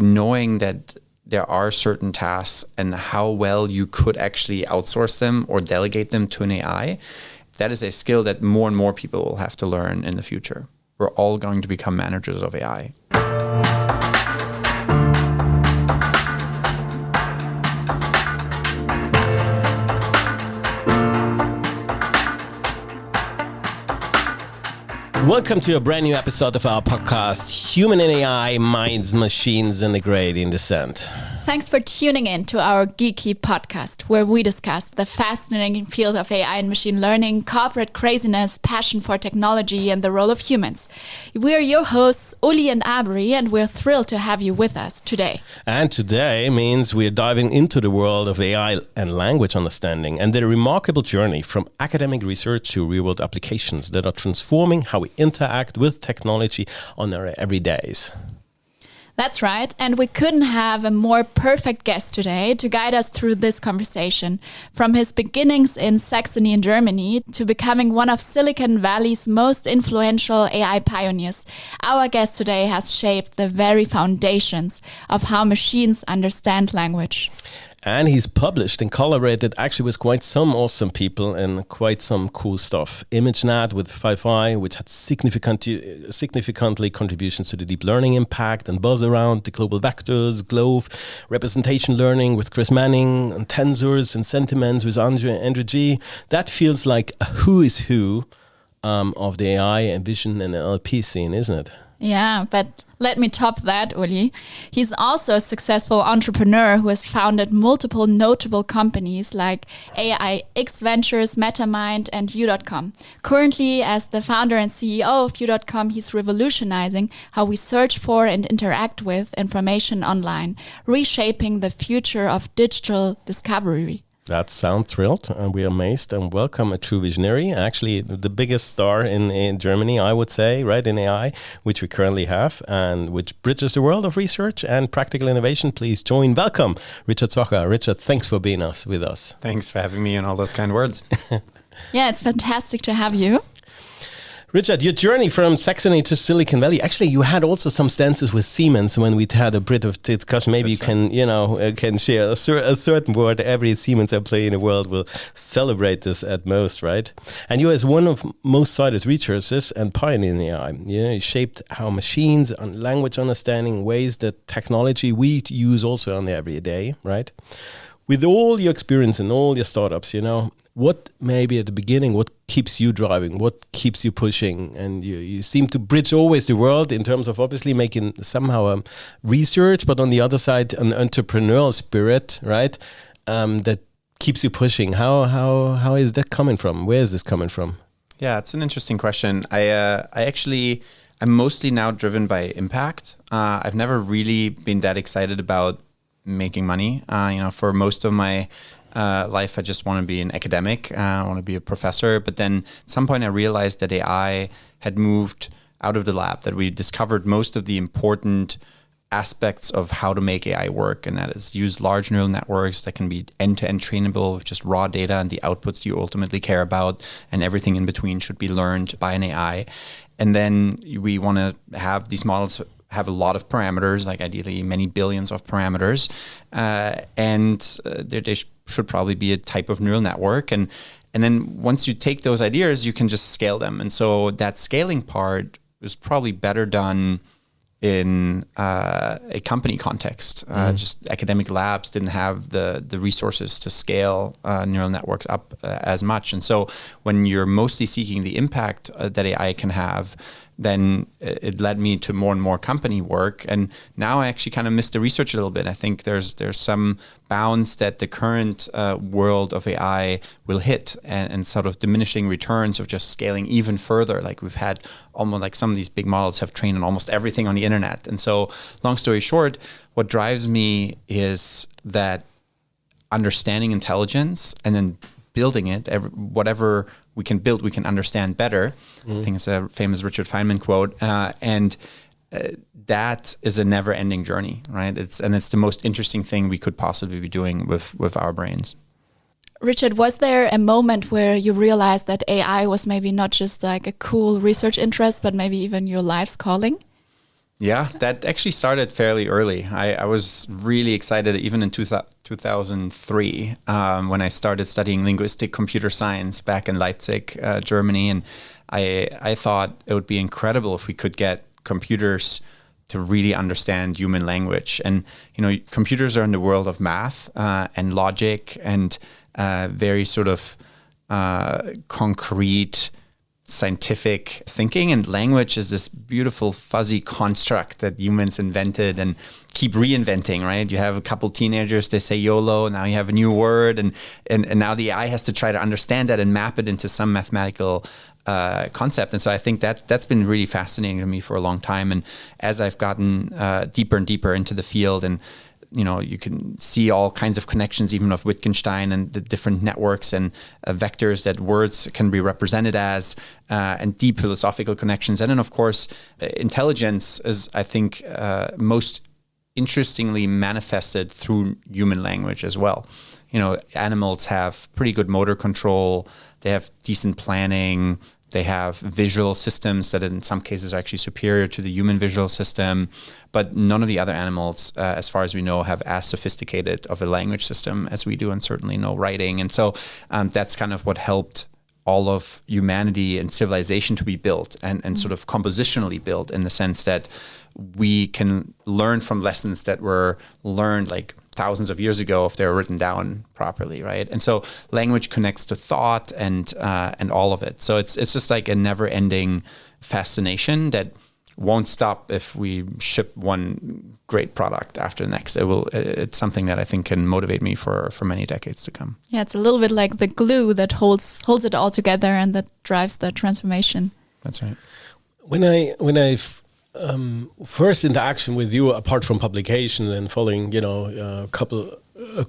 knowing that there are certain tasks and how well you could actually outsource them or delegate them to an AI, that is a skill that more and more people will have to learn in the future. We're all going to become managers of AI. Welcome to a brand new episode of our podcast, Human and AI, Minds, Machines, and the Gradient Descent. Thanks for tuning in to our geeky podcast, where we discuss the fascinating field of AI and machine learning, corporate craziness, passion for technology, and the role of humans. We're your hosts, Uli and Abri, and we're thrilled to have you with us today. And today means we're diving into the world of AI and language understanding and the remarkable journey from academic research to real-world applications that are transforming how we interact with technology on our everydays. That's right, and we couldn't have a more perfect guest today to guide us through this conversation. From his beginnings in Saxony in Germany to becoming one of Silicon Valley's most influential AI pioneers, our guest today has shaped the very foundations of how machines understand language. And he's published and collaborated actually with quite some awesome people and quite some cool stuff. ImageNet with 5i, which had significantly contributions to the deep learning impact, and Buzz around the global vectors, Glove, representation learning with Chris Manning, and Tensors and Sentiments with Andrew G. That feels like a who is who of the AI and vision and NLP scene, isn't it? Yeah, but let me top that, Uli. He's also a successful entrepreneur who has founded multiple notable companies like AIX Ventures, MetaMind, and U.com. Currently, as the founder and CEO of U.com, he's revolutionizing how we search for and interact with information online, reshaping the future of digital discovery. That sounds thrilled, and we're amazed and welcome a true visionary, actually the biggest star in Germany, I would say, right, in AI, which we currently have, and which bridges the world of research and practical innovation. Please welcome Richard Socher. Richard, thanks for being with us. Thanks for having me and all those kind words. Yeah, it's fantastic to have you. Richard, your journey from Saxony to Silicon Valley, actually you had also some stances with Siemens when we had a bit of discussion. Maybe That's you can share a certain word. Every Siemens employee in the world will celebrate this at most, right? And you, as one of most cited researchers and pioneer in AI, you shaped how machines and language understanding ways that technology we use also on the everyday, right? With all your experience and all your startups, what maybe at the beginning, what keeps you driving? What keeps you pushing? And you seem to bridge always the world in terms of obviously making somehow research, but on the other side, an entrepreneurial spirit, right? That keeps you pushing. How is that coming from? Where is this coming from? Yeah, it's an interesting question. I'm mostly now driven by impact. I've never really been that excited about making money. For most of my life, I just want to be an academic. I want to be a professor. But then at some point I realized that AI had moved out of the lab, that we discovered most of the important aspects of how to make AI work. And that is use large neural networks that can be end-to-end trainable with just raw data and the outputs you ultimately care about. And everything in between should be learned by an AI. And then we want to have these models have a lot of parameters, like ideally many billions of parameters, and they should probably be a type of neural network. And then once you take those ideas, you can just scale them. And so that scaling part was probably better done in a company context. Just academic labs didn't have the resources to scale neural networks up as much. And so when you're mostly seeking the impact that AI can have, then it led me to more and more company work. And now I actually kind of miss the research a little bit. I think there's some bounds that the current world of AI will hit, and sort of diminishing returns of just scaling even further. Like we've had almost like some of these big models have trained on almost everything on the internet. And so long story short, what drives me is that understanding intelligence and then building it, whatever we can build, we can understand better. I think it's a famous Richard Feynman quote. And that is a never-ending journey, right? It's the most interesting thing we could possibly be doing with our brains. Richard, was there a moment where you realized that AI was maybe not just like a cool research interest, but maybe even your life's calling? Yeah, that actually started fairly early. I was really excited even in 2003 when I started studying linguistic computer science back in Leipzig, Germany. And I thought it would be incredible if we could get computers to really understand human language. And, computers are in the world of math and logic and very sort of concrete scientific thinking, and language is this beautiful fuzzy construct that humans invented and keep reinventing, right? You have a couple teenagers, they say YOLO, now you have a new word, and now the AI has to try to understand that and map it into some mathematical concept. And so I think that's been really fascinating to me for a long time. And as I've gotten deeper and deeper into the field, and you can see all kinds of connections, even of Wittgenstein and the different networks and vectors that words can be represented as, and deep philosophical connections. And then, of course, intelligence is, I think, most interestingly manifested through human language as well. Animals have pretty good motor control. They have decent planning. They have visual systems that in some cases are actually superior to the human visual system. But none of the other animals, as far as we know, have as sophisticated of a language system as we do, and certainly no writing. And so that's kind of what helped all of humanity and civilization to be built and sort of compositionally built, in the sense that we can learn from lessons that were learned like thousands of years ago if they were written down properly, right? And so language connects to thought and all of it. So it's just like a never-ending fascination that won't stop if we ship one great product after the next. It's something that I think can motivate me for many decades to come. Yeah, it's a little bit like the glue that holds it all together and that drives the transformation. That's right. When I first interaction with you, apart from publication and following, a couple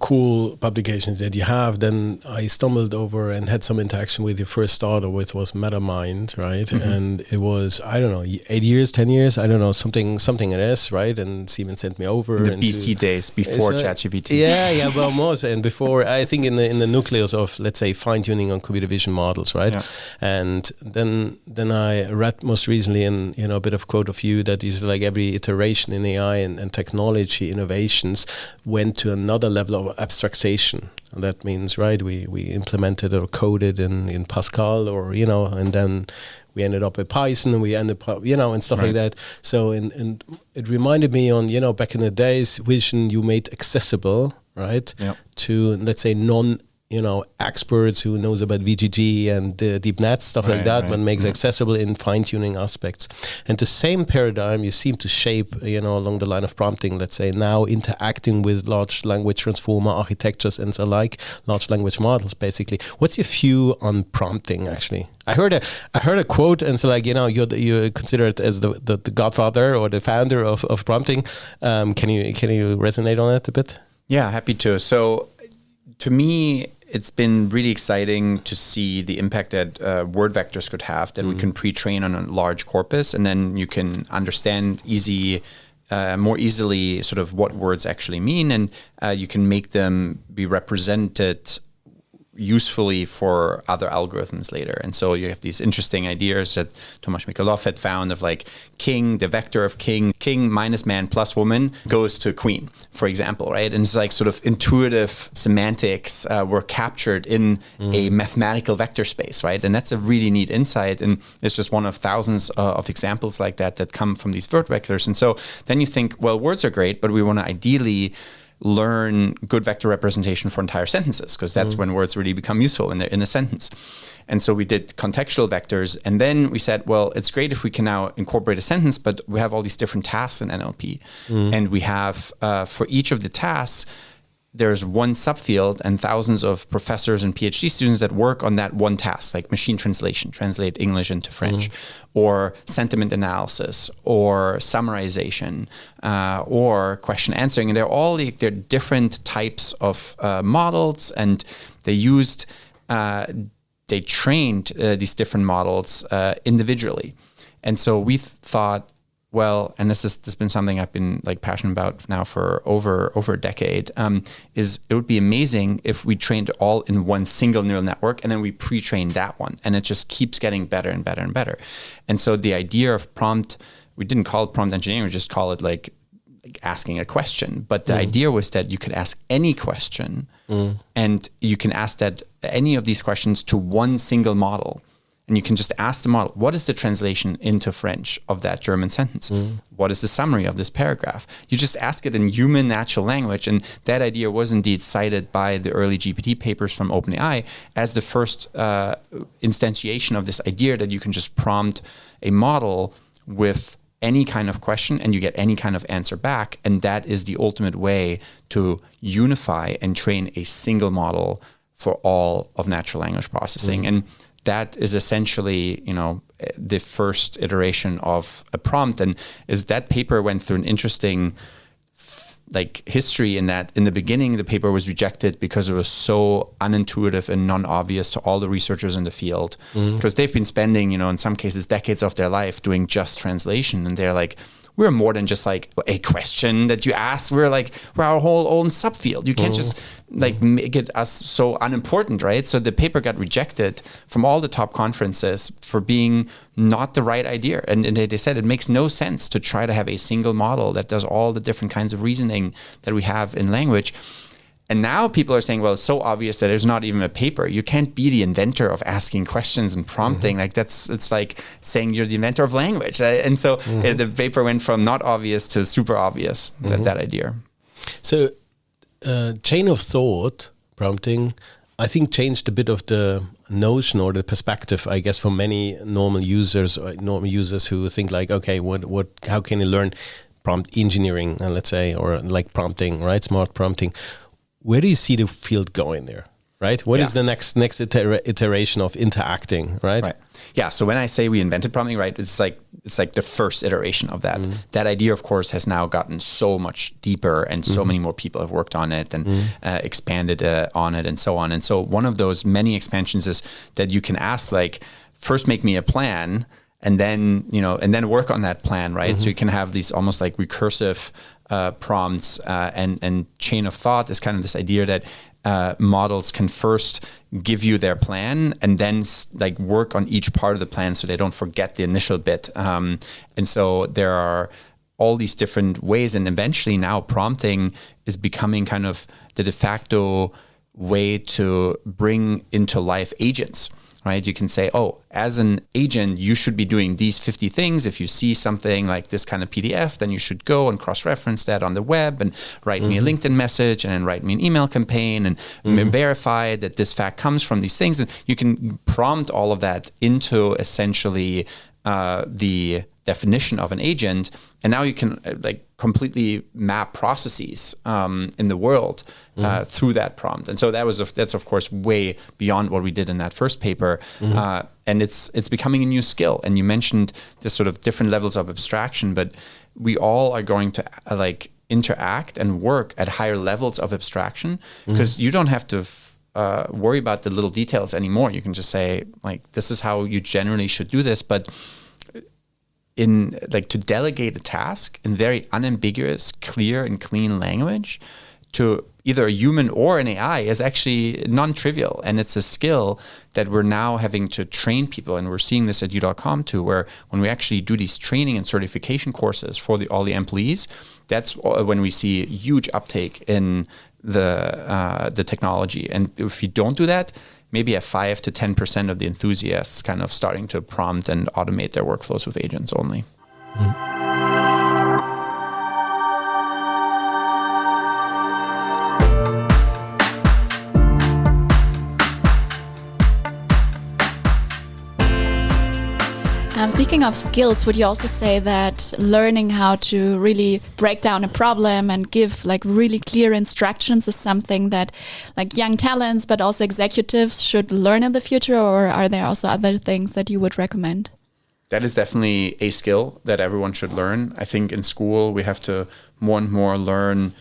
cool publications that you have, then I stumbled over and had some interaction with your first startup, which was MetaMind, right? Mm-hmm. And it was, I don't know, 8 years, 10 years, I don't know, something it is, right? And Siemens sent me over. The BC days, before ChatGPT. Yeah, well, almost. And before, I think in the nucleus of, let's say, fine-tuning on computer vision models, right? Yeah. And then I read most recently in a bit of quote of you that is like every iteration in AI and technology innovations went to another level of abstraction. And that means, right, we implemented or coded in Pascal, or and then we ended up with Python, and we ended up and stuff like that. So and it reminded me on back in the days, vision you made accessible, right, to, let's say, non experts who knows about VGG and deep net stuff like that, but makes accessible in fine-tuning aspects. And the same paradigm you seem to shape, along the line of prompting, let's say, now interacting with large language transformer architectures and so like, large language models, basically. What's your view on prompting, actually? I heard a quote, and so like, you're considered as the godfather or the founder of prompting. Can you resonate on that a bit? Yeah, happy to. So to me, it's been really exciting to see the impact that word vectors could have, that we can pre-train on a large corpus, and then you can understand more easily sort of what words actually mean, and you can make them be represented usefully for other algorithms later. And so you have these interesting ideas that Tomasz Mikolov had found of like king, the vector of king minus man plus woman goes to queen, for example, right? And it's like sort of intuitive semantics were captured in a mathematical vector space, right? And that's a really neat insight. And it's just one of thousands of examples like that come from these word vectors. And so then you think, well, words are great, but we want to ideally learn good vector representation for entire sentences, because that's when words really become useful in a sentence. And so we did contextual vectors, and then we said, well, it's great if we can now incorporate a sentence, but we have all these different tasks in NLP. And we have, for each of the tasks, there's one subfield and thousands of professors and PhD students that work on that one task, like machine translation, translate English into French, or sentiment analysis, or summarization, or question answering. And they're different types of models, and they trained these different models individually. And so we thought, well, and this has been something I've been like passionate about now for over a decade, is it would be amazing if we trained all in one single neural network, and then we pre-trained that one, and it just keeps getting better and better and better. And so the idea of prompt we didn't call it prompt engineering, we just call it like asking a question. But the idea was that you could ask any question and you can ask that any of these questions to one single model. And you can just ask the model, what is the translation into French of that German sentence? What is the summary of this paragraph? You just ask it in human natural language. And that idea was indeed cited by the early GPT papers from OpenAI as the first instantiation of this idea that you can just prompt a model with any kind of question and you get any kind of answer back. And that is the ultimate way to unify and train a single model for all of natural language processing. And that is essentially, the first iteration of a prompt. And is that paper went through an interesting history in that in the beginning, the paper was rejected because it was so unintuitive and non-obvious to all the researchers in the field, because they've been spending, in some cases, decades of their life doing just translation. And they're like, we're more than just like a question that you ask. We're our whole own subfield. You can't just make it us so unimportant, right? So the paper got rejected from all the top conferences for being not the right idea. And they said it makes no sense to try to have a single model that does all the different kinds of reasoning that we have in language. And now people are saying, well, it's so obvious that there's not even a paper. You can't be the inventor of asking questions and prompting. It's like saying you're the inventor of language. And so the paper went from not obvious to super obvious, that idea. So chain of thought prompting, I think, changed a bit of the notion or the perspective, I guess, for many normal users who think like, okay, how can you learn prompt engineering, let's say, or like prompting, right? Smart prompting. Where do you see the field going there, right? What is the next iteration of interacting, right? Right. Yeah. So when I say we invented prompting, right, it's like the first iteration of that. That idea, of course, has now gotten so much deeper, and so many more people have worked on it and expanded on it, and so on. And so one of those many expansions is that you can ask, like, first make me a plan, and then work on that plan, right? So you can have these almost like recursive prompts, and chain of thought is kind of this idea that models can first give you their plan and then work on each part of the plan so they don't forget the initial bit. And so there are all these different ways, and eventually now prompting is becoming kind of the de facto way to bring into life agents. Right? You can say, as an agent, you should be doing these 50 things. If you see something like this kind of PDF, then you should go and cross-reference that on the web and write me a LinkedIn message and then write me an email campaign and verify that this fact comes from these things. And you can prompt all of that into essentially the definition of an agent. And now you can completely map processes in the world through that prompt. And so that's of course way beyond what we did in that first paper. And it's becoming a new skill. And you mentioned this sort of different levels of abstraction, but we all are going to interact and work at higher levels of abstraction, because you don't have to worry about the little details anymore. You can just say, this is how you generally should do this. But to delegate a task in very unambiguous, clear and clean language to either a human or an AI is actually non-trivial. And it's a skill that we're now having to train people. And we're seeing this at U.com too, where when we actually do these training and certification courses for all the employees, that's when we see huge uptake in the technology. And if you don't do that, maybe a 5 to 10% of the enthusiasts kind of starting to prompt and automate their workflows with agents only. Speaking of skills, would you also say that learning how to really break down a problem and give really clear instructions is something that young talents but also executives should learn in the future, or are there also other things that you would recommend? That is definitely a skill that everyone should learn. I think in school we have to more and more learn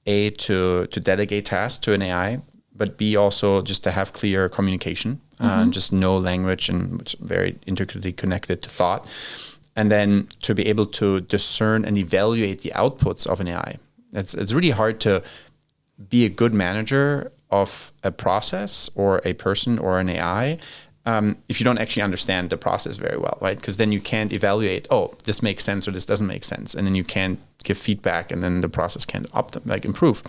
to delegate tasks to an AI, but B, also just to have clear communication, just know language, and it's very intricately connected to thought. And then to be able to discern and evaluate the outputs of an AI. It's really hard to be a good manager of a process or a person or an AI if you don't actually understand the process very well, right? Because then you can't evaluate, oh, this makes sense or this doesn't make sense. And then you can't give feedback, and then the process can't improve.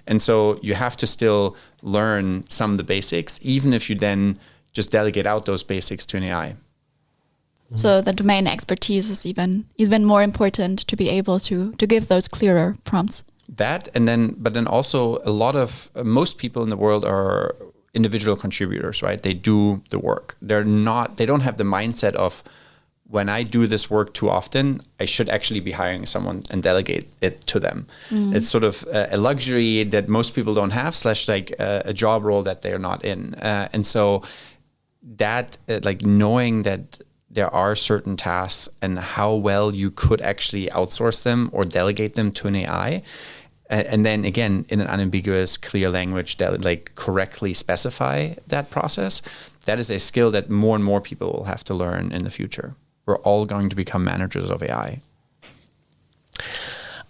And so you have to still learn some of the basics, even if you then just delegate out those basics to an AI. So the domain expertise is even more important to be able to give those clearer prompts. That, but then also most people in the world are individual contributors, right? They do the work. They don't have the mindset of, when I do this work too often, I should actually be hiring someone and delegate it to them. It's sort of a luxury that most people don't have, / like a job role that they're not in. And so that knowing that there are certain tasks and how well you could actually outsource them or delegate them to an AI. And then again, in an unambiguous, clear language that correctly specify that process, that is a skill that more and more people will have to learn in the future. We're all going to become managers of AI.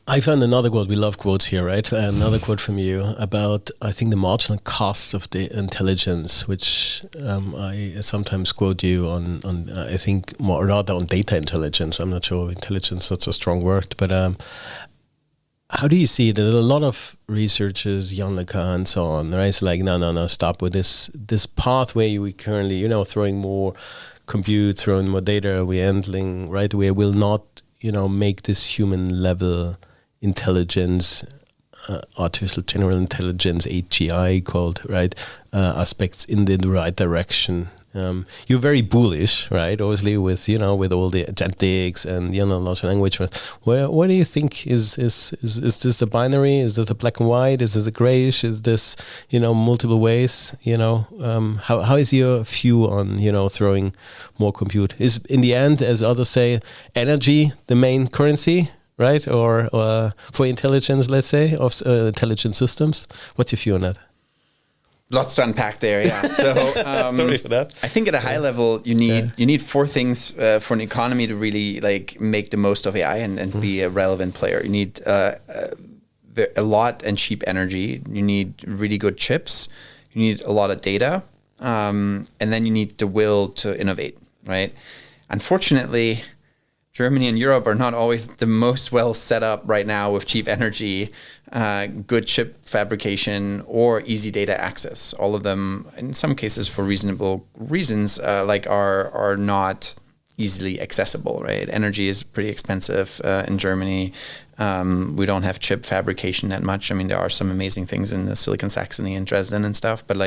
I found another quote. We love quotes here, right? Another quote from you about, I think, the marginal costs of the intelligence, which I sometimes quote you on I think, more rather on data intelligence. I'm not sure if intelligence is such a strong word, but how do you see it? There are a lot of researchers, Jan Le Cun and so on, right? It's like, no, stop with this pathway we currently, throwing more compute, throwing more data, we're handling, right? We will not, make this human level intelligence, artificial general intelligence, AGI called, right, aspects in the right direction. You're very bullish, right? Obviously, with all the agentics and large language. What do you think is this a binary? Is this a black and white? Is this a grayish? Is this multiple ways? How is your view on throwing more compute? Is in the end, as others say, energy the main currency? Right, or for intelligence, let's say, of intelligent systems. What's your view on that? Lots to unpack there, yeah. So sorry for that. I think at a high level, you need four things for an economy to really make the most of AI and be a relevant player. You need a lot and cheap energy. You need really good chips. You need a lot of data, and then you need the will to innovate. Right? Unfortunately, Germany and Europe are not always the most well set up right now with cheap energy, good chip fabrication, or easy data access. All of them, in some cases for reasonable reasons, are not easily accessible, right? Energy is pretty expensive in Germany. We don't have chip fabrication that much. I mean, there are some amazing things in the Silicon Saxony and Dresden and stuff, but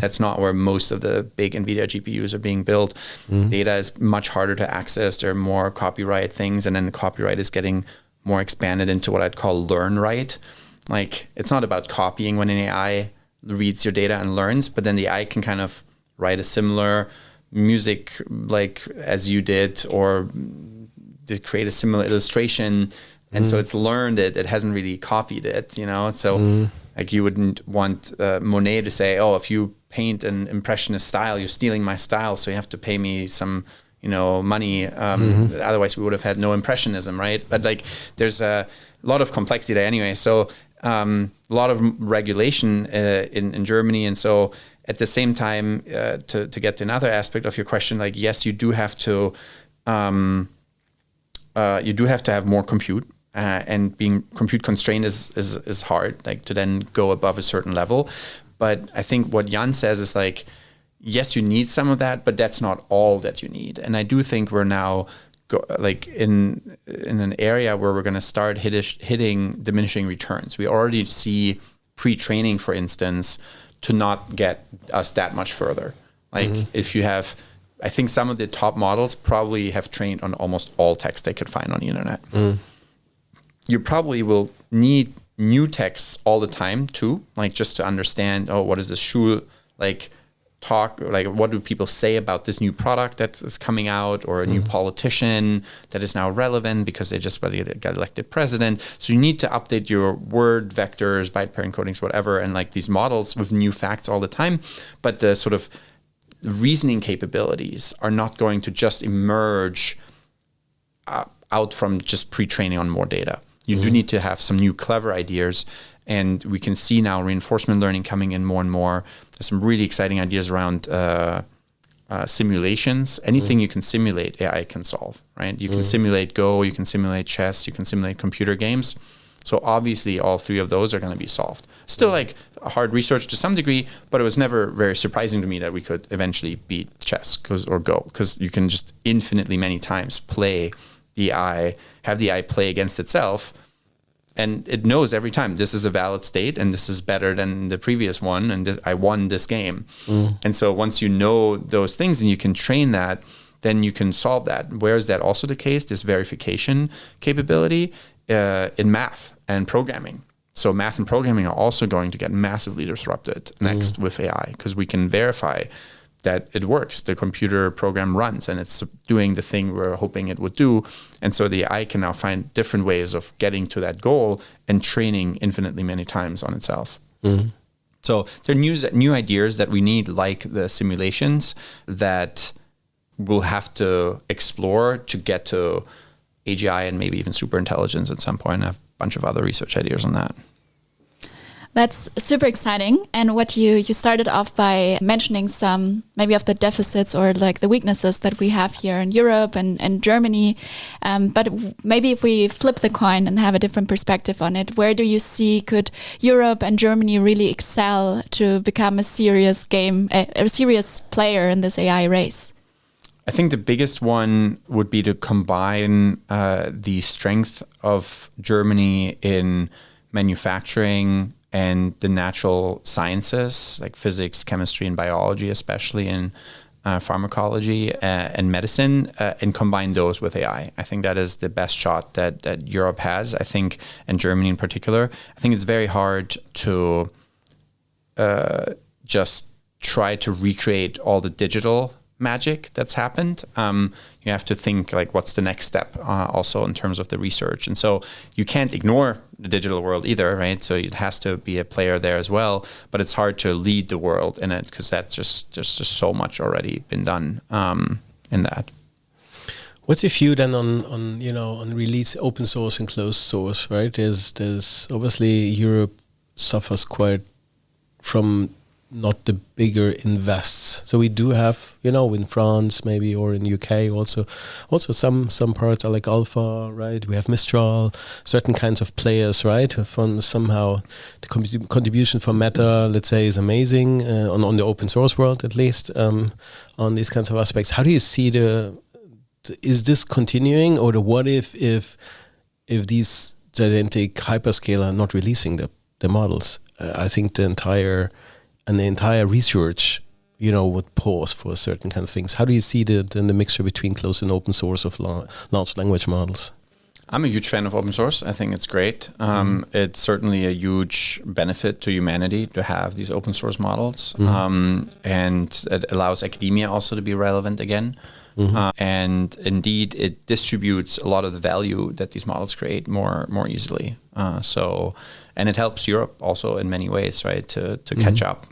that's not where most of the big NVIDIA GPUs are being built. Data is much harder to access. There are more copyright things, and then the copyright is getting more expanded into what I'd call learn right. It's not about copying when an AI reads your data and learns, but then the AI can kind of write a similar music as you did, or to create a similar illustration. And so it's learned it. It hasn't really copied it, So you wouldn't want Monet to say, oh, if you paint an impressionist style, you're stealing my style, so you have to pay me some, money. Otherwise, we would have had no impressionism, right? But there's a lot of complexity there anyway. So a lot of regulation in Germany, and so at the same time, to get to another aspect of your question, yes, you do have to have more compute. And being compute constrained is hard, to then go above a certain level. But I think what Jan says is yes, you need some of that, but that's not all that you need. And I do think we're now in an area where we're going to start hitting diminishing returns. We already see pre-training, for instance, to not get us that much further. If you have, I think some of the top models probably have trained on almost all text they could find on the internet. You probably will need new texts all the time too, just to understand, what is the shoe talk, what do people say about this new product that is coming out, or a new politician that is now relevant because they just got elected president. So you need to update your word vectors, byte pair encodings, whatever, and these models with new facts all the time. But the sort of reasoning capabilities are not going to just emerge out from just pre-training on more data. You do need to have some new clever ideas, and we can see now reinforcement learning coming in more and more. There's some really exciting ideas around simulations. Anything you can simulate, AI can solve, right? You can simulate Go, you can simulate chess, you can simulate computer games. So obviously all three of those are going to be solved. Still like hard research to some degree, but it was never very surprising to me that we could eventually beat chess or Go, because you can just infinitely many times play the AI, have the AI play against itself, and it knows every time this is a valid state and this is better than the previous one, and I won this game. And so once you know those things and you can train that, then you can solve that. Where is that also the case? This verification capability in math and programming. So math and programming are also going to get massively disrupted next with AI, because we can verify that it works. The computer program runs and it's doing the thing we're hoping it would do. And so the AI can now find different ways of getting to that goal and training infinitely many times on itself. So there are new ideas that we need, like the simulations, that we'll have to explore to get to AGI and maybe even super intelligence at some point. I have a bunch of other research ideas on that. That's super exciting. And what you started off by mentioning some maybe of the deficits or like the weaknesses that we have here in Europe and Germany. But maybe if we flip the coin and have a different perspective on it, where do you see could Europe and Germany really excel to become a serious player in this AI race? I think the biggest one would be to combine the strength of Germany in manufacturing and the natural sciences, like physics, chemistry, and biology, especially in pharmacology and medicine, and combine those with AI. I think that is the best shot that Europe has, I think, and Germany in particular. I think it's very hard to just try to recreate all the digital magic that's happened. You have to think like, what's the next step also in terms of the research. And so you can't ignore the digital world either, right? So it has to be a player there as well, but it's hard to lead the world in it, because that's just so much already been done in that. What's your view then on release open source and closed source, right? There's obviously Europe suffers quite from not the bigger invests. So we do have, in France maybe, or in UK also some parts are like Alpha, right? We have Mistral, certain kinds of players, right? From somehow the contribution from Meta, let's say, is amazing on the open source world, at least, on these kinds of aspects. How do you see is this continuing, or what if these gigantic hyperscaler are not releasing the models? I think the entire research, would pause for certain kinds of things. How do you see the mixture between closed and open source of large language models? I'm a huge fan of open source. I think it's great. It's certainly a huge benefit to humanity to have these open source models. And it allows academia also to be relevant again. And indeed, it distributes a lot of the value that these models create more easily. And it helps Europe also in many ways, right, to catch up.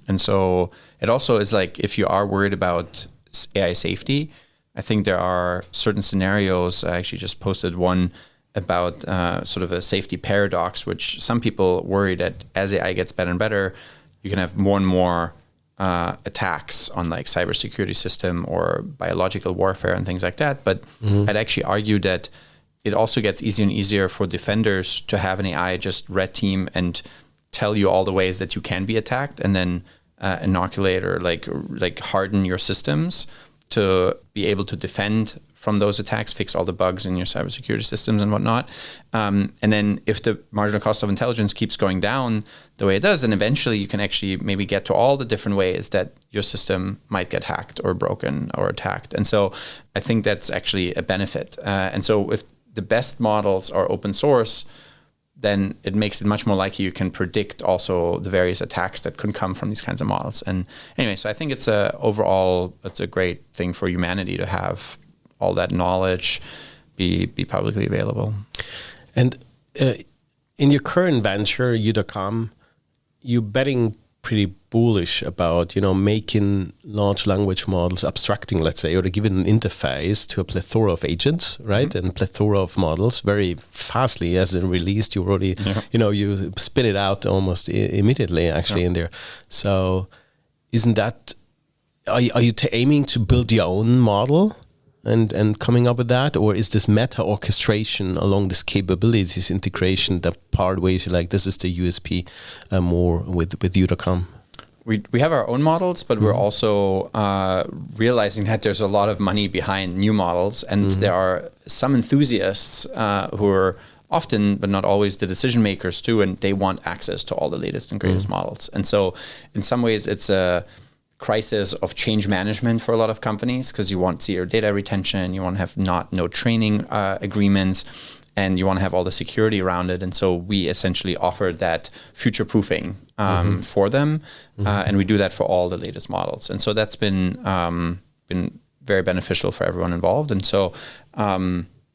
And so it also is like, if you are worried about AI safety, I think there are certain scenarios. I actually just posted one about sort of a safety paradox, which some people worry that as AI gets better and better, you can have more and more attacks on like cybersecurity system or biological warfare and things like that. But I'd actually argue that it also gets easier and easier for defenders to have an AI just red team and tell you all the ways that you can be attacked, and then inoculate or like harden your systems to be able to defend from those attacks, fix all the bugs in your cybersecurity systems and whatnot. And then if the marginal cost of intelligence keeps going down the way it does, then eventually you can actually maybe get to all the different ways that your system might get hacked or broken or attacked. And so I think that's actually a benefit. And so if the best models are open source, then it makes it much more likely you can predict also the various attacks that could come from these kinds of models. And anyway, so I think it's a great thing for humanity to have all that knowledge be publicly available. And in your current venture, you.com, you're betting pretty bullish about, making large language models, abstracting, let's say, or to give it an interface to a plethora of agents, right? And plethora of models very fastly. As in released, you already, you spit it out almost immediately, actually, in there. So isn't that are you aiming to build your own model and coming up with that, or is this meta orchestration along this capabilities integration the part where you say like this is the USP more with you.com? We have our own models, but we're also realizing that there's a lot of money behind new models, and there are some enthusiasts who are often, but not always, the decision makers too, and they want access to all the latest and greatest models. And so in some ways it's a crisis of change management for a lot of companies, because you want zero data retention, you want to have no training agreements, and you want to have all the security around it. And so we essentially offer that future proofing for them, and we do that for all the latest models. And so that's been very beneficial for everyone involved. And so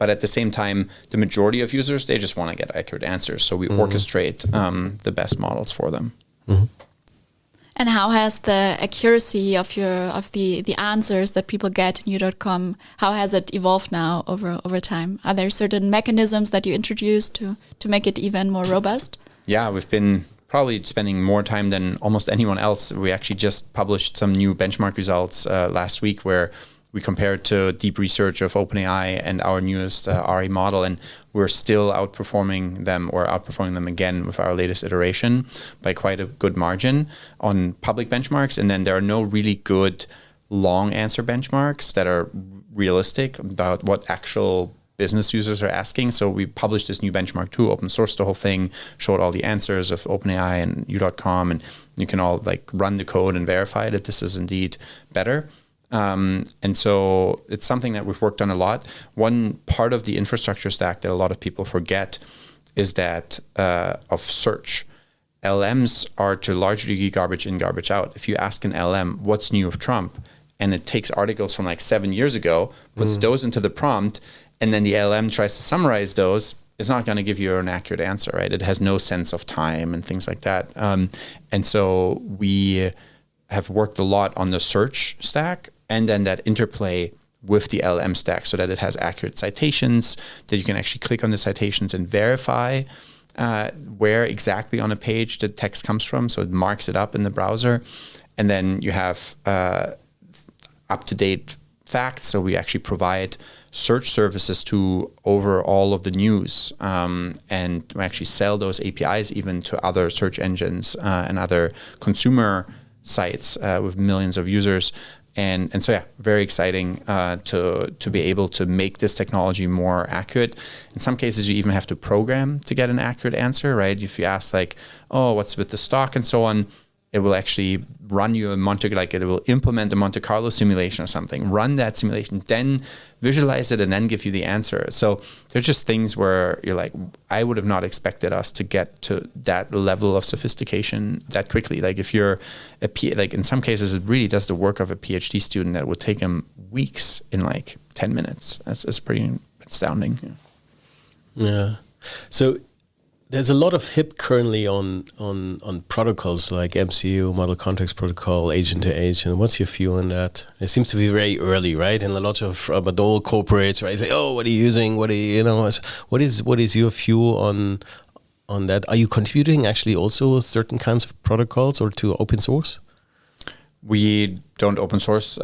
but at the same time, the majority of users, they just want to get accurate answers. So we orchestrate the best models for them. And how has the accuracy of the answers that people get in you.com, how has it evolved now over time? Are there certain mechanisms that you introduced to make it even more robust? Yeah, we've been probably spending more time than almost anyone else. We actually just published some new benchmark results last week where we compared to deep research of OpenAI and our newest RA model, and we're still outperforming them again with our latest iteration by quite a good margin on public benchmarks. And then there are no really good long answer benchmarks that are realistic about what actual business users are asking. So we published this new benchmark too, open sourced the whole thing, showed all the answers of OpenAI and you.com, and you can all like run the code and verify that this is indeed better. And so it's something that we've worked on a lot. One part of the infrastructure stack that a lot of people forget is that of search. LLMs are to a large degree garbage in, garbage out. If you ask an LLM, what's new of Trump? And it takes articles from like 7 years ago, puts those into the prompt, and then the LLM tries to summarize those, it's not going to give you an accurate answer, right? It has no sense of time and things like that. And so we have worked a lot on the search stack, and then that interplay with the LLM stack so that it has accurate citations, that you can actually click on the citations and verify where exactly on a page the text comes from. So it marks it up in the browser. And then you have up-to-date facts. So we actually provide search services to over all of the news. And we actually sell those APIs even to other search engines and other consumer sites with millions of users. And so, yeah, very exciting to be able to make this technology more accurate. In some cases, you even have to program to get an accurate answer, right? If you ask like, oh, what's with the stock and so on, it will actually run you it will implement a Monte Carlo simulation or something, run that simulation, then visualize it, and then give you the answer. So there's just things where you're like, I would have not expected us to get to that level of sophistication that quickly. Like if you're in some cases, it really does the work of a PhD student that would take them weeks in like 10 minutes. That's pretty astounding. Yeah. So there's a lot of hype currently on protocols like MCU, Model Context Protocol, agent to agent. What's your view on that? It seems to be very early, right? And a lot of but all corporates, right, say, "Oh, what are you using? What is your view on that? Are you contributing actually also certain kinds of protocols or to open source?" We don't open source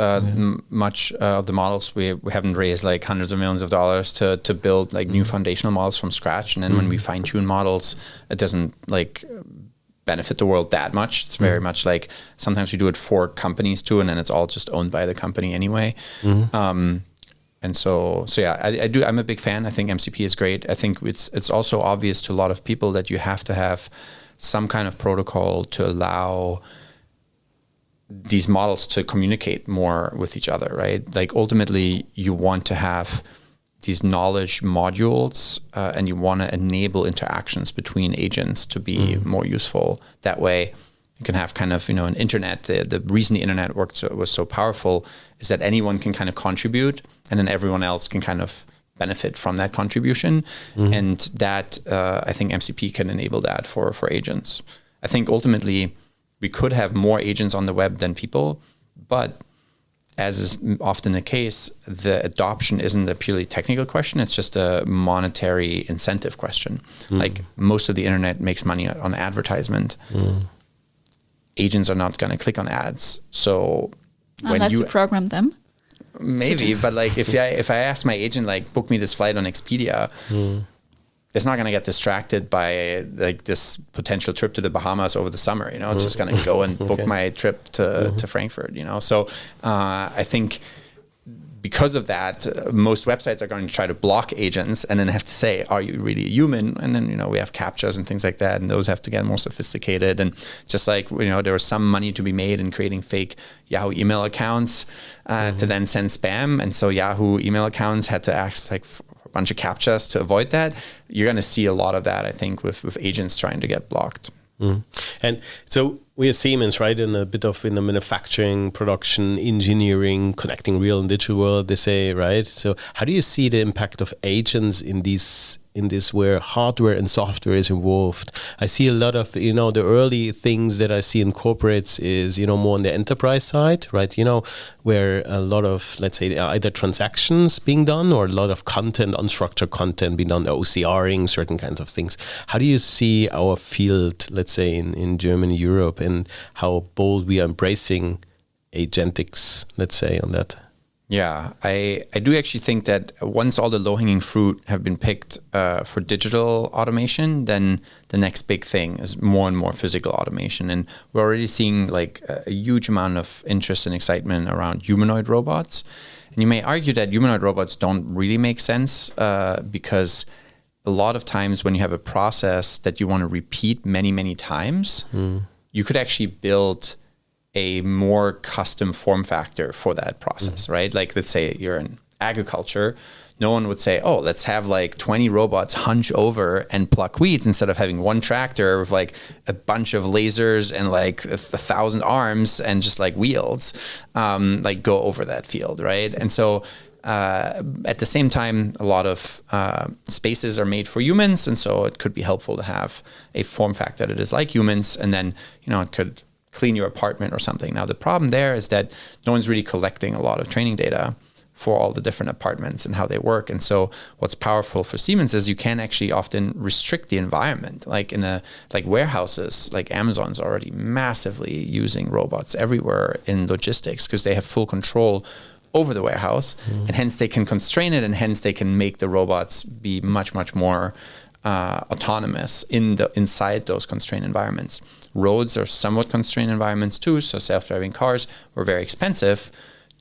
much of the models. We haven't raised like hundreds of millions of dollars to build like new foundational models from scratch. And then when we fine tune models, it doesn't like benefit the world that much. It's very much like sometimes we do it for companies too, and then it's all just owned by the company anyway. And so yeah, I'm a big fan. I think MCP is great. I think it's also obvious to a lot of people that you have to have some kind of protocol to allow these models to communicate more with each other, right? Like ultimately you want to have these knowledge modules and you want to enable interactions between agents to be more useful. That way you can have kind of, an internet. The reason the internet was so powerful is that anyone can kind of contribute and then everyone else can kind of benefit from that contribution. And that I think MCP can enable that for agents. I think ultimately we could have more agents on the web than people, but as is often the case, the adoption isn't a purely technical question. It's just a monetary incentive question. Like most of the internet makes money on advertisement. Agents are not going to click on ads. So Unless you program them. Maybe, but like if I ask my agent, like, book me this flight on Expedia, it's not going to get distracted by like this potential trip to the Bahamas over the summer. You know, it's just going to go and book my trip to Frankfurt. You know, so I think because of that, most websites are going to try to block agents and then have to say, are you really a human? And then, you know, we have CAPTCHAs and things like that, and those have to get more sophisticated. And just like, you know, there was some money to be made in creating fake Yahoo email accounts to then send spam. And so Yahoo email accounts had to ask like a bunch of CAPTCHAs to avoid that. You're going to see a lot of that, I think, with agents trying to get blocked. And so we are Siemens, right, in the manufacturing, production, engineering, connecting real and digital world, they say, right? So how do you see the impact of agents in this where hardware and software is involved? I see a lot of, you know, the early things that I see in corporates is, you know, more on the enterprise side, right? You know, where a lot of, let's say, either transactions being done or a lot of content, unstructured content being done, OCRing, certain kinds of things. How do you see our field, let's say, in Germany, Europe, and how bold we are embracing agentics, let's say, on that? Yeah, I do actually think that once all the low-hanging fruit have been picked for digital automation, then the next big thing is more and more physical automation. And we're already seeing like a huge amount of interest and excitement around humanoid robots. And you may argue that humanoid robots don't really make sense because a lot of times when you have a process that you want to repeat many, many times, you could actually build a more custom form factor for that process, right? Like, let's say you're in agriculture, no one would say, oh, let's have like 20 robots hunch over and pluck weeds instead of having one tractor with like a bunch of lasers and like 1,000 arms and just like wheels, like go over that field, right? And so at the same time, a lot of spaces are made for humans, and so it could be helpful to have a form factor that is like humans, and then, you know, it could clean your apartment or something. Now, the problem there is that no one's really collecting a lot of training data for all the different apartments and how they work. And so what's powerful for Siemens is you can actually often restrict the environment. Like in warehouses, like Amazon's already massively using robots everywhere in logistics because they have full control over the warehouse, and hence they can constrain it, and hence they can make the robots be much, much more autonomous inside those constrained environments. Roads are somewhat constrained environments too, so self-driving cars were very expensive.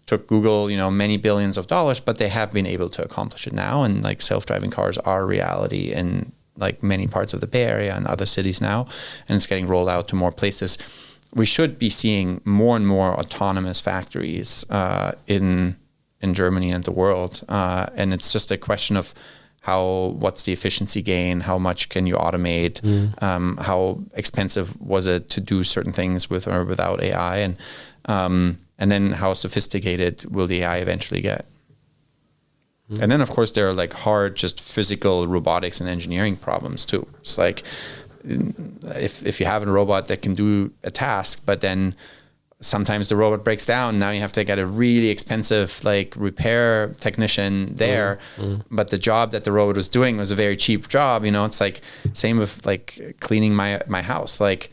Took Google, you know, many billions of dollars, but they have been able to accomplish it now, and like self-driving cars are a reality in like many parts of the Bay Area and other cities now, and it's getting rolled out to more places. We should be seeing more and more autonomous factories in Germany and the world, and it's just a question of what's the efficiency gain? How much can you automate? How expensive was it to do certain things with or without AI? And then how sophisticated will the AI eventually get? And then, of course, there are like hard, just physical robotics and engineering problems too. It's like if you have a robot that can do a task, but then sometimes the robot breaks down. Now you have to get a really expensive like repair technician there. But the job that the robot was doing was a very cheap job. You know, it's like same with like cleaning my house. Like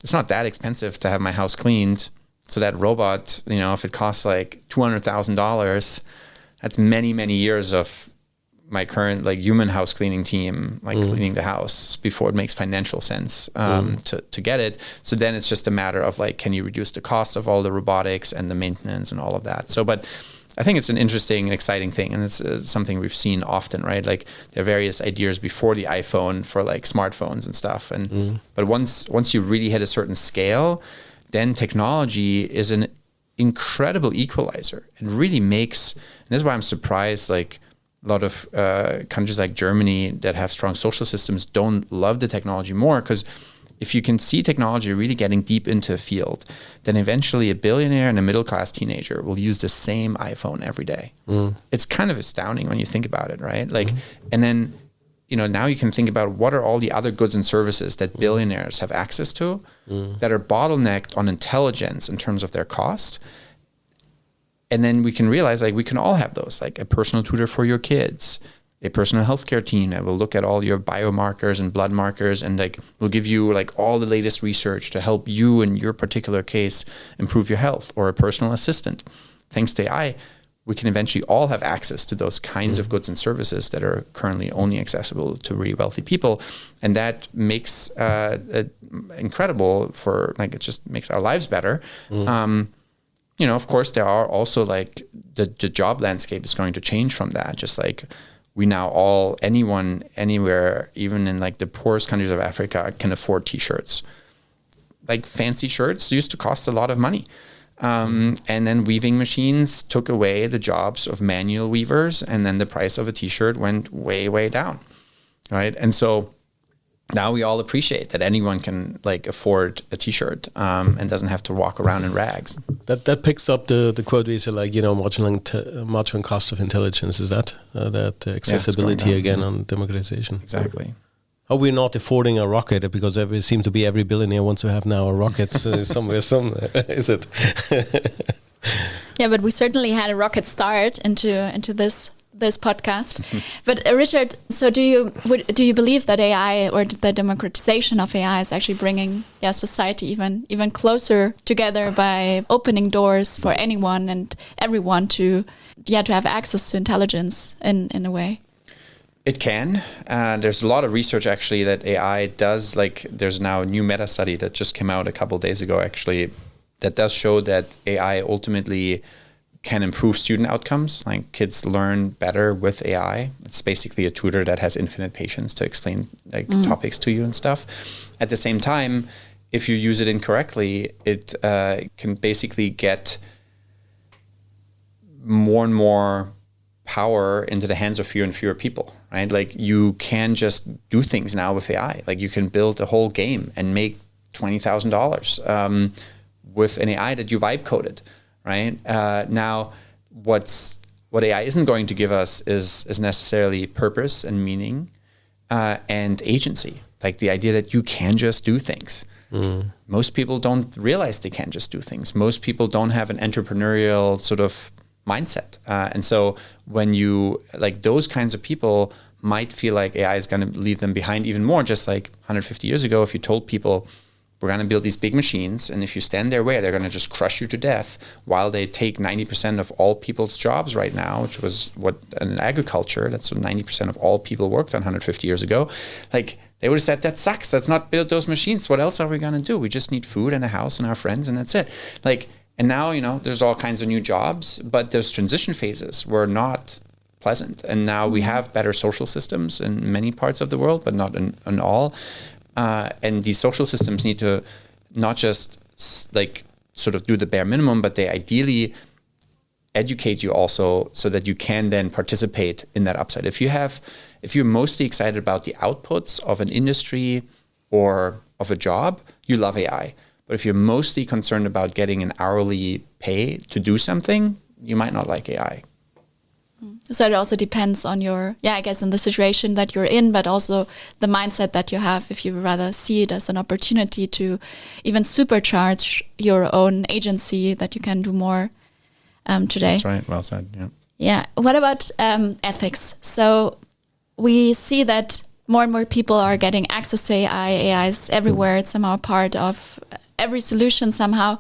it's not that expensive to have my house cleaned. So that robot, you know, if it costs like $200,000, that's many, many years of my current like human house cleaning team, like cleaning the house before it makes financial sense to get it. So then it's just a matter of like, can you reduce the cost of all the robotics and the maintenance and all of that? So, but I think it's an interesting and exciting thing, and it's something we've seen often, right? Like there are various ideas before the iPhone for like smartphones and stuff. And but once you really hit a certain scale, then technology is an incredible equalizer. It really makes, and this is why I'm surprised, like a lot of countries like Germany that have strong social systems don't love the technology more, because if you can see technology really getting deep into a field, then eventually a billionaire and a middle-class teenager will use the same iPhone every day. It's kind of astounding when you think about it, right? Like, and then, you know, now you can think about what are all the other goods and services that billionaires have access to that are bottlenecked on intelligence in terms of their cost. And then we can realize like we can all have those, like a personal tutor for your kids, a personal healthcare team that will look at all your biomarkers and blood markers and like will give you like all the latest research to help you in your particular case improve your health, or a personal assistant. Thanks to AI, we can eventually all have access to those kinds of goods and services that are currently only accessible to really wealthy people. And that makes incredible for, like, it just makes our lives better. You know, of course, there are also like the job landscape is going to change from that. Just like we now anyone, anywhere, even in like the poorest countries of Africa, can afford t-shirts. Like fancy shirts used to cost a lot of money. And then weaving machines took away the jobs of manual weavers, and then the price of a t-shirt went way, way down, right? And so now we all appreciate that anyone can like afford a t-shirt and doesn't have to walk around in rags. That picks up the quote we say, like, you know, marginal cost of intelligence. Is that accessibility again on democratization? Exactly. Oh, we're not affording a rocket because it seems to be every billionaire wants to have now a rocket somewhere. Is it? Yeah, but we certainly had a rocket start into this podcast. But Richard, so do you believe that AI or the democratization of AI is actually bringing society even closer together by opening doors for anyone and everyone to have access to intelligence in a way? It can. There's a lot of research actually that AI does. Like, there's now a new meta study that just came out a couple of days ago actually that does show that AI ultimately can improve student outcomes. Like, kids learn better with AI. It's basically a tutor that has infinite patience to explain like topics to you and stuff. At the same time, if you use it incorrectly, it can basically get more and more power into the hands of fewer and fewer people, right? Like, you can just do things now with AI. Like, you can build a whole game and make $20,000 with an AI that you vibe coded, right? Now, what AI isn't going to give us is necessarily purpose and meaning and agency. Like, the idea that you can just do things. Most people don't realize they can just do things. Most people don't have an entrepreneurial sort of mindset. And so when you, like, those kinds of people might feel like AI is going to leave them behind even more. Just like 150 years ago, if you told people we're going to build these big machines, and if you stand their way, they're going to just crush you to death while they take 90% of all people's jobs right now, which was what in agriculture, that's what 90% of all people worked on 150 years ago. Like, they would have said, that sucks. Let's not build those machines. What else are we going to do? We just need food and a house and our friends, and that's it. Like, and now, you know, there's all kinds of new jobs, but those transition phases were not pleasant. And now we have better social systems in many parts of the world, but not in all. And these social systems need to not just like sort of do the bare minimum, but they ideally educate you also so that you can then participate in that upside. If you're mostly excited about the outputs of an industry or of a job, you love AI. But if you're mostly concerned about getting an hourly pay to do something, you might not like AI. So it also depends on your, I guess, in the situation that you're in, but also the mindset that you have. If you rather see it as an opportunity to even supercharge your own agency, that you can do more today. That's right. Well said. Yeah. Yeah. What about ethics? So we see that more and more people are getting access to AI. AI is everywhere. It's somehow part of every solution somehow,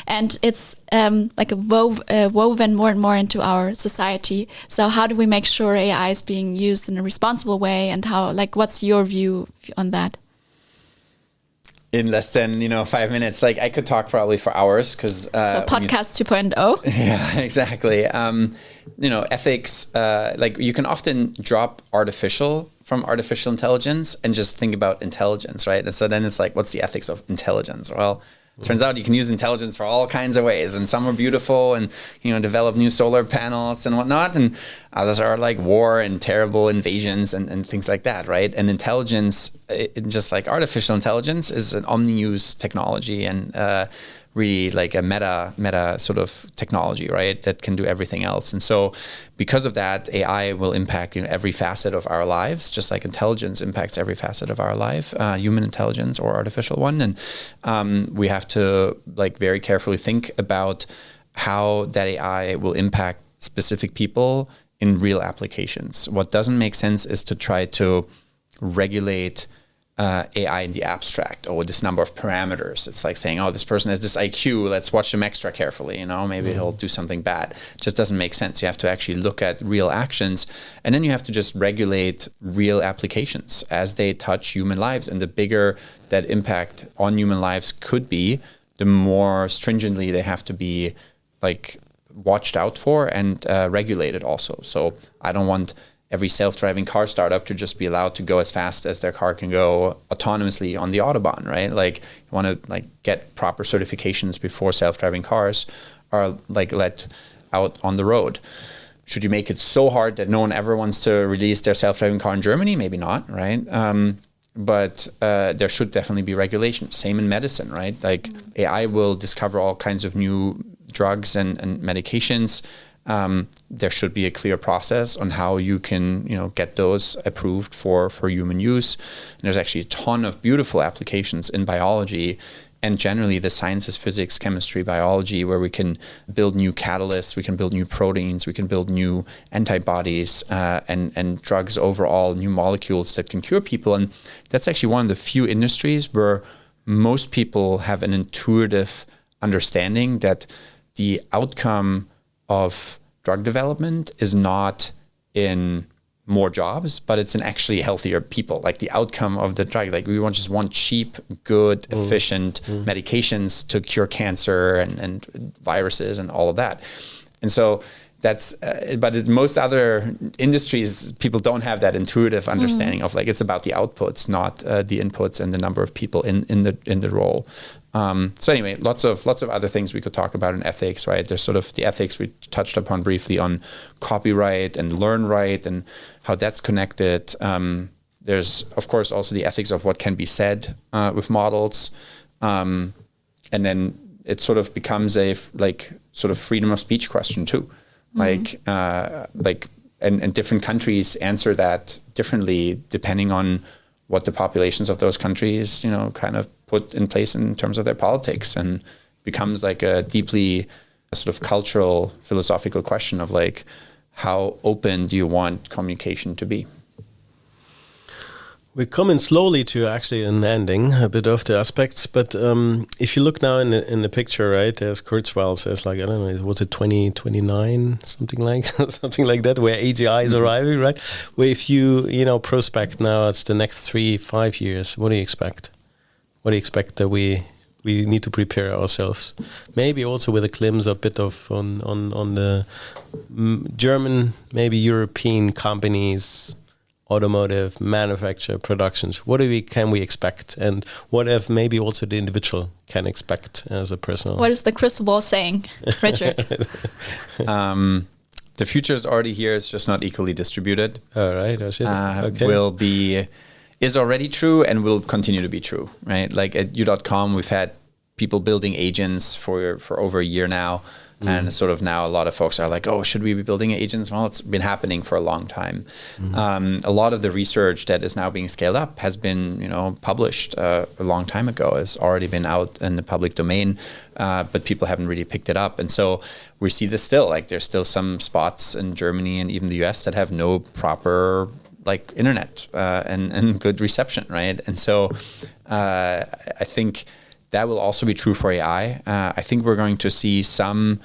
and it's like woven more and more into our society. So how do we make sure AI is being used in a responsible way, and how, like, what's your view on that? In less than 5 minutes, like, I could talk probably for hours, because so podcast 2.0. Yeah, exactly. Ethics, like, you can often drop from artificial intelligence and just think about intelligence, right? And so then it's like, what's the ethics of intelligence? Well, turns out you can use intelligence for all kinds of ways, and some are beautiful and develop new solar panels and whatnot, and others are like war and terrible invasions and things like that, right? And intelligence, just like artificial intelligence, is an omni-use technology and really like a meta sort of technology, right? That can do everything else. And so because of that, AI will impact every facet of our lives, just like intelligence impacts every facet of our life, human intelligence or artificial one. And we have to like very carefully think about how that AI will impact specific people in real applications. What doesn't make sense is to try to regulate AI in the abstract, or this number of parameters. It's like saying, oh, this person has this IQ, let's watch them extra carefully, you know, maybe he'll do something bad. It just doesn't make sense. You have to actually look at real actions, and then you have to just regulate real applications as they touch human lives. And the bigger that impact on human lives could be, the more stringently they have to be like watched out for and regulated also. So I don't want every self-driving car startup to just be allowed to go as fast as their car can go autonomously on the Autobahn, right? Like you want to like get proper certifications before self-driving cars are like let out on the road. Should you make it so hard that no one ever wants to release their self-driving car in Germany? Maybe not, right? But there should definitely be regulation. Same in medicine, right? Like AI will discover all kinds of new drugs and medications. There should be a clear process on how you can, you know, get those approved for human use. And there's actually a ton of beautiful applications in biology and generally the sciences, physics, chemistry, biology, where we can build new catalysts, we can build new proteins, we can build new antibodies and drugs overall, new molecules that can cure people. And that's actually one of the few industries where most people have an intuitive understanding that the outcome of drug development is not in more jobs, but it's in actually healthier people. Like the outcome of the drug, like we just want cheap, good, efficient medications to cure cancer and viruses and all of that. And so that's, but in most other industries, people don't have that intuitive understanding of like, it's about the outputs, not the inputs and the number of people in the role. So anyway, lots of other things we could talk about in ethics, right? There's sort of the ethics we touched upon briefly on copyright and learn right and how that's connected. There's of course also the ethics of what can be said with models, and then it sort of becomes a sort of freedom of speech question too. And different countries answer that differently depending on what the populations of those countries, you know, kind of put in place in terms of their politics, and becomes like a deeply sort of cultural, philosophical question of like, how open do you want communication to be? We're coming slowly to actually an ending, a bit of the aspects. But if you look now in the picture, right, there's Kurzweil says like, I don't know, was it 2029, something like that, where AGI is arriving, right? Where if you prospect now, it's the next 3-5 years. What do you expect? What do you expect that we need to prepare ourselves? Maybe also with a glimpse a bit of on the German, maybe European companies, automotive, manufacture, productions. What can we expect? And what if maybe also the individual can expect as a personal? What is the crystal ball saying, Richard? The future is already here. It's just not equally distributed. All right. Oh, shit. Okay. Is already true and will continue to be true, right? Like at u.com, we've had people building agents for over a year now. And sort of now a lot of folks are like, oh, should we be building agents? Well, it's been happening for a long time. A lot of the research that is now being scaled up has been, published a long time ago. It's already been out in the public domain, but people haven't really picked it up. And so we see this still, like there's still some spots in Germany and even the US that have no proper like internet and good reception, right? And so I think that will also be true for AI. I think we're going to see some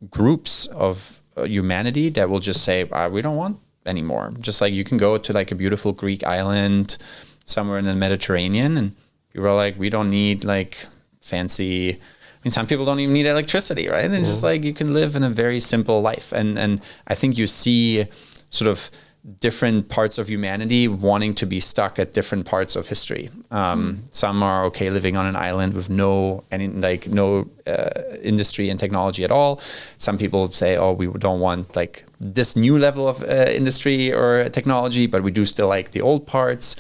groups of humanity that will just say, we don't want anymore. Just like you can go to like a beautiful Greek island somewhere in the Mediterranean and people are like, we don't need like fancy, some people don't even need electricity, right? And just like you can live in a very simple life. And I think you see sort of different parts of humanity wanting to be stuck at different parts of history. Some are okay living on an island with no industry and technology at all. Some people say, oh, we don't want like this new level of industry or technology, but we do still like the old parts.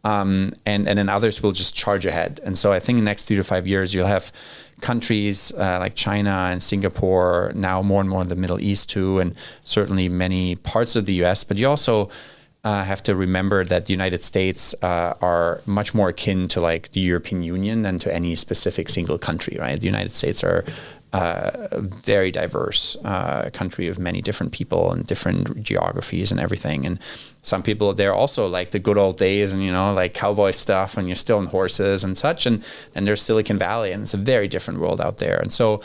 And then others will just charge ahead. And so I think in the next 3 to 5 years, you'll have countries like China and Singapore, now more and more in the Middle East too, and certainly many parts of the US. But you also have to remember that the United States are much more akin to like the European Union than to any specific single country, right? The United States are a very diverse country of many different people and different geographies and everything. And some people, they're also like the good old days and, like cowboy stuff and you're still on horses and such. And there's Silicon Valley and it's a very different world out there. And so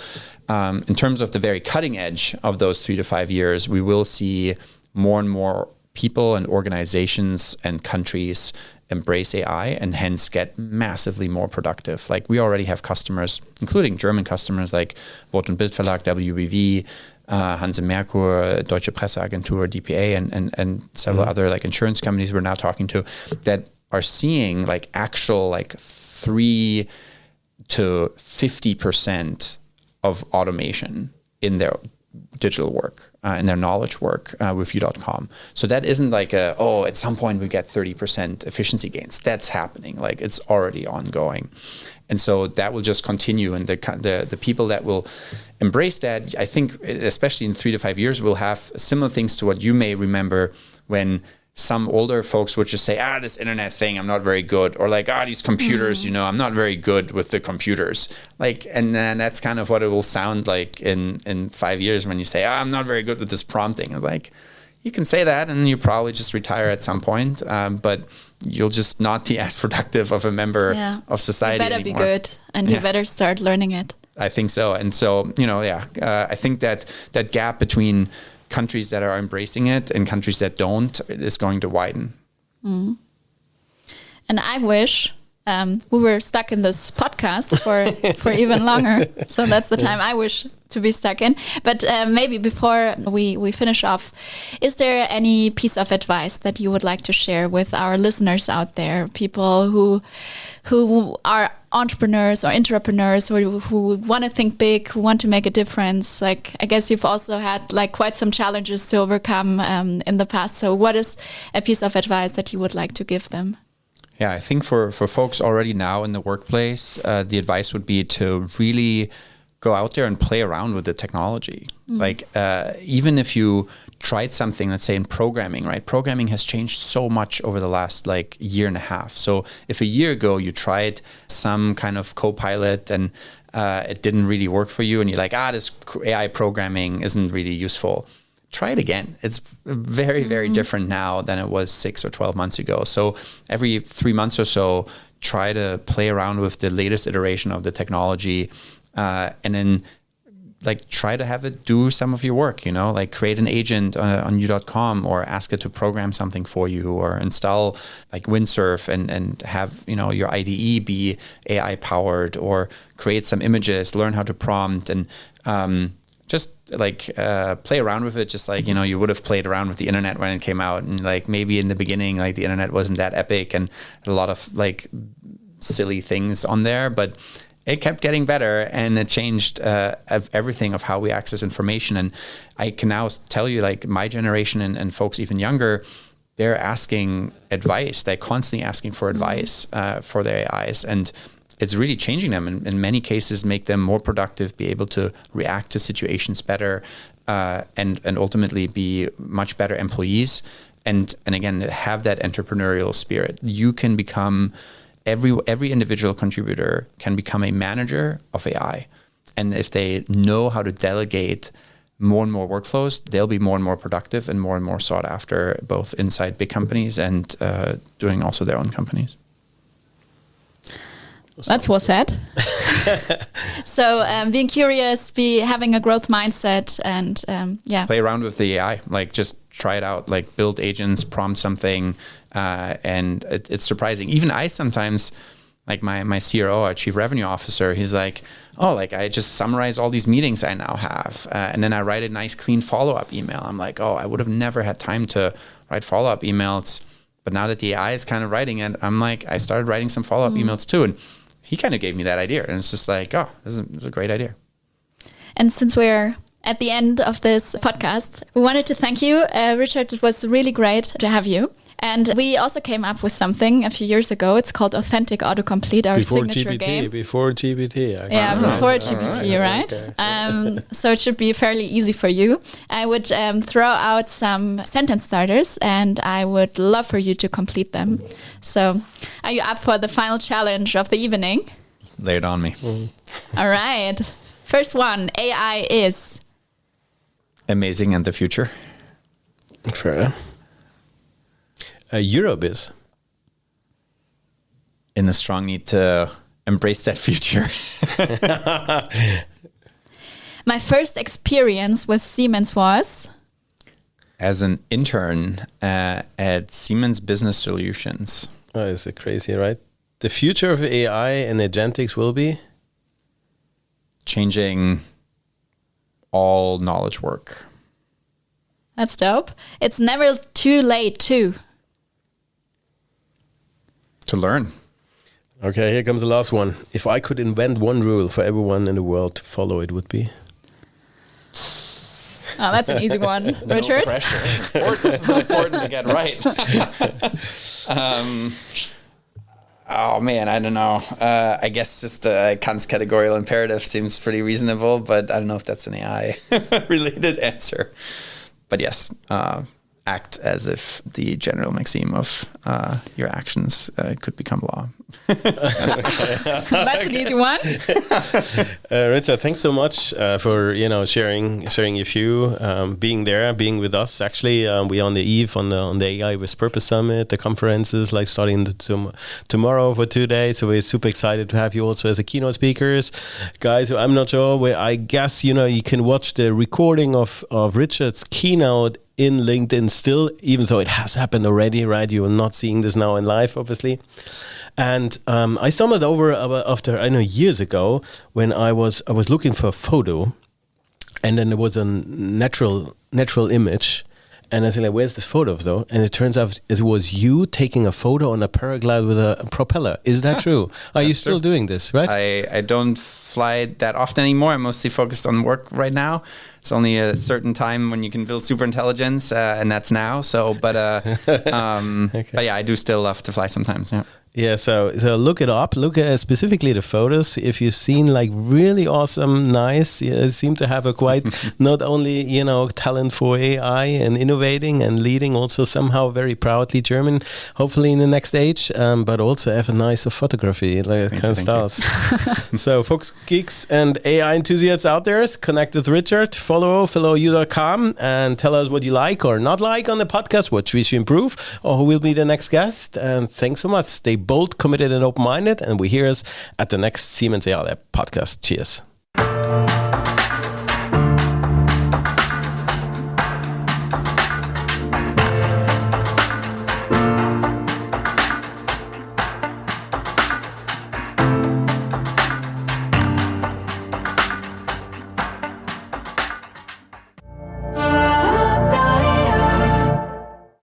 in terms of the very cutting edge of those 3 to 5 years, we will see more and more people and organizations and countries embrace AI and hence get massively more productive. Like we already have customers, including German customers like Wort- und Bildverlag, WBV, Hanse Merkur, Deutsche Presseagentur, DPA, and several other like insurance companies we're now talking to that are seeing like actual like 3 to 50% of automation in their digital work, in their knowledge work with you.com. So that isn't like at some point we get 30% efficiency gains. That's happening. Like it's already ongoing. And so that will just continue. And the people that will embrace that, I think, especially in 3 to 5 years, will have similar things to what you may remember when some older folks would just say, this internet thing, I'm not very good. Or like, these computers, I'm not very good with the computers. Like, and then that's kind of what it will sound like in 5 years when you say, I'm not very good with this prompting. It's like, you can say that and you probably just retire at some point. But you'll just not be as productive of a member of society anymore. You better anymore. Be good and you better start learning it. I think so. And so, I think that gap between countries that are embracing it and countries that don't is going to widen. Mm. And I wish we were stuck in this podcast for even longer. So that's the time I wish to be stuck in. But maybe before we finish off, is there any piece of advice that you would like to share with our listeners out there, people who are entrepreneurs or intrapreneurs who want to think big, who want to make a difference? Like, I guess you've also had like quite some challenges to overcome in the past. So what is a piece of advice that you would like to give them? Yeah, I think for folks already now in the workplace, the advice would be to really go out there and play around with the technology. Like even if you tried something, let's say in programming, right? Programming has changed so much over the last like year and a half. So if a year ago you tried some kind of Copilot and it didn't really work for you and you're like, this AI programming isn't really useful, try it again. It's very, very different now than it was 6 or 12 months ago. So every 3 months or so, try to play around with the latest iteration of the technology and then like try to have it do some of your work, like create an agent on you.com or ask it to program something for you or install like Windsurf and have, your IDE be AI powered or create some images, learn how to prompt and just like play around with it, just like, you would have played around with the internet when it came out. And like maybe in the beginning, like the internet wasn't that epic and a lot of like silly things on there, but it kept getting better and it changed everything of how we access information. And I can now tell you like my generation and folks even younger, they're asking advice. They're constantly asking for advice for their AIs. And it's really changing them in many cases, make them more productive, be able to react to situations better, and ultimately be much better employees. And again, have that entrepreneurial spirit. You can become, every individual contributor can become a manager of AI. And if they know how to delegate more and more workflows, they'll be more and more productive and more sought after, both inside big companies and doing also their own companies. That's well said. So being curious, having a growth mindset and play around with the AI, like just try it out, like build agents, prompt something. And it's surprising. Even I sometimes, like my CRO, our chief revenue officer, he's like, I just summarize all these meetings I now have. And then I write a nice clean follow-up email. I'm like, I would have never had time to write follow-up emails. But now that the AI is kind of writing it, I'm like, I started writing some follow-up emails too. And he kind of gave me that idea. And it's just like, this is a great idea. And since we're at the end of this podcast, we wanted to thank you, Richard. It was really great to have you. And we also came up with something a few years ago. It's called authentic autocomplete, our signature game. Before GPT. Yeah, before GPT, right? Okay. So it should be fairly easy for you. I would throw out some sentence starters, and I would love for you to complete them. So are you up for the final challenge of the evening? Lay it on me. All right. First one, AI is... amazing and the future. Fair enough. Europe is in a strong need to embrace that future. My first experience with Siemens was as an intern at Siemens Business Solutions. Oh, is it crazy, right? The future of AI and agentics will be changing all knowledge work. That's dope. It's never too late to learn. Okay, here comes the last one. If I could invent one rule for everyone in the world to follow, it would be... Oh, that's an easy one. Richard? No pressure. It's important to get right. Oh man, I don't know. I guess just Kant's categorical imperative seems pretty reasonable, but I don't know if that's an AI related answer. But yes, act as if the general maxim of your actions could become law. That's an easy one. Richard, thanks so much for sharing your view, being there, being with us. Actually, we on the eve on the AI with Purpose Summit, the conferences like starting tomorrow for 2 days. So we're super excited to have you also as a keynote speakers, guys. I'm not sure. I guess you can watch the recording of Richard's keynote in LinkedIn still, even though it has happened already, right? You are not seeing this now in live, obviously. And I stumbled over after, I know, years ago when I was looking for a photo, and then there was a natural image, and I said, like, where's this photo though? And it turns out it was you taking a photo on a paraglide with a propeller. Is that true? Are you still doing this, right? I don't fly that often anymore. I'm mostly focused on work right now. It's only a certain time when you can build super intelligence, and that's now. So, but yeah, I do still love to fly sometimes. Yeah. Yeah, so look it up. Look at specifically the photos. If you've seen like really awesome, nice, you seem to have a quite not only talent for AI and innovating and leading, also somehow very proudly German. Hopefully in the next age, but also have a nice photography, like kind of styles. So, folks, geeks, and AI enthusiasts out there, connect with Richard. Follow you.com and tell us what you like or not like on the podcast, what we should improve, or who will be the next guest. And thanks so much. Stay bold, committed, and open-minded, and we hear us at the next Siemens AI Lab podcast. Cheers.